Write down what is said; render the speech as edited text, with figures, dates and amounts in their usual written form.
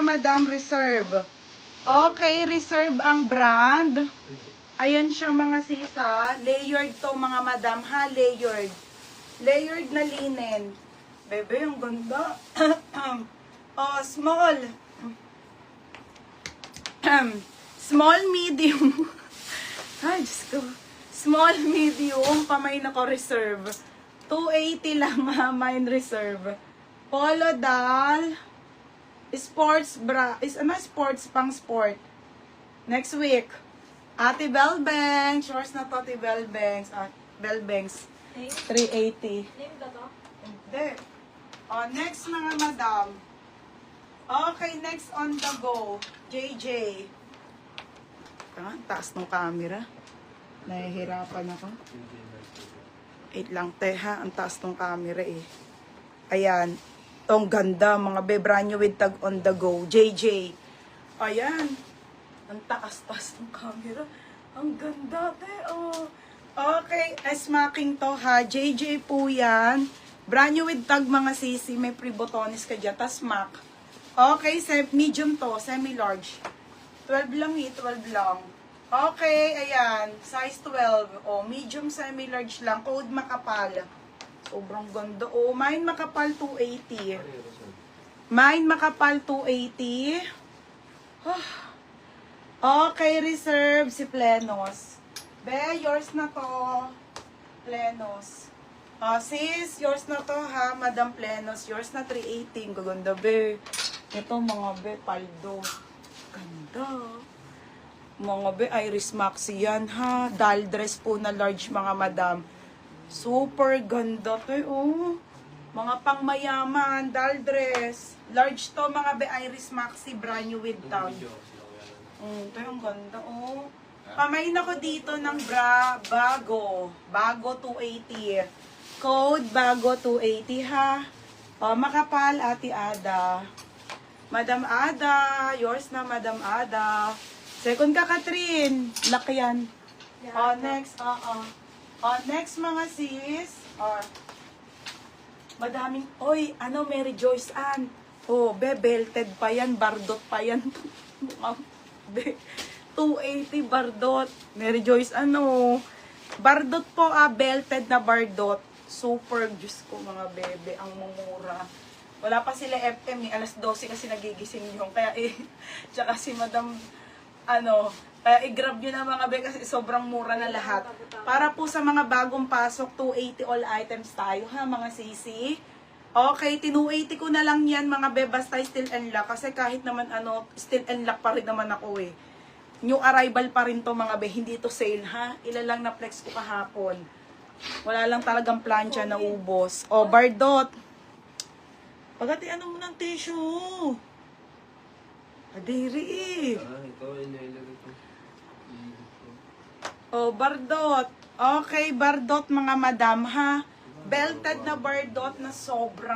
madam, reserve. Okay, reserve ang brand. Ayan siya mga sisa. Layered to mga madam ha, layered. Layered na linen. Bebe, ang ganda. Oh, small. Small, medium. Ay, Diyos ko. Small, medium. Pamay na ko reserve. 280 lang ha, mine reserve. Polo doll. Sports bra. Sports pang sport. Next week. Ate Bellbanks. Yours na to, Ate Bellbanks. Bellbanks. 380. Name ka to? Hindi. Oh, next mga madam. Okay, next on the go. JJ. Taas ng camera. Nahihirapan ako. Wait lang, teha. Ang taas ng camera eh. Ayan. Ang ganda, mga bebranyo with tag on the go. JJ. Ayan. Ang taas-taas ng camera. Ang ganda, te. Oh. Okay, smacking to ha. JJ po yan. Brand new with tag mga sisi. May pre-botones ka dyan. Tas smack. Okay, medium to. Semi-large. 12 lang eh. 12 lang. Okay, ayan. Size 12. Oh, medium semi-large lang. Code makapal. Sobrang ganda. Oh, mine makapal 280. Mine makapal 280. Oh. Okay, reserve si Plenos. Be, yours na to. Plenos. Sis, yours na to ha, Madam Plenos. Yours na 380. Gaganda, be. Ito mga be, paldo. Ganda. Mga be, Iris Maxi yan ha. Doll dress po na large mga madam. Super ganda to oh. Mga pangmayaman, doll dress. Large to mga be, Iris Maxi, brand new with tag. Ito yung ganda oh. Pamain ako dito ng bra, bago. Bago 280. Code bago 280 ha. Makapal, Ate Ada. Madam Ada, yours na Madam Ada. Second ka, Catherine. Laki yan. Next, next mga sis. Madaming, Mary Joyce Ann. Be, belted pa yan, bardot pa yan. Be, 280 bardot. Mary Joyce, bardot po, belted na bardot. Super, Diyos ko mga bebe, ang mumura. Wala pa sila FM alas 12 kasi nagigising yung. Kaya tsaka si Madam, kaya i-grab nyo na mga bebe kasi sobrang mura na lahat. Para po sa mga bagong pasok, 280 all items tayo ha mga sisi. Okay, 280 ko na lang yan mga bebe, basta still and lock. Kasi kahit naman still and lock pa rin naman ako eh. New arrival pa rin to mga be, hindi to sale ha. Ilan lang na flex ko kahapon. Wala lang talagang plancha na ubos. Bardot. Pagati mo ng tissue. Adiri eh. Ito, inilagay ko. Bardot. Okay, bardot mga madam ha. Belted na bardot na sobrang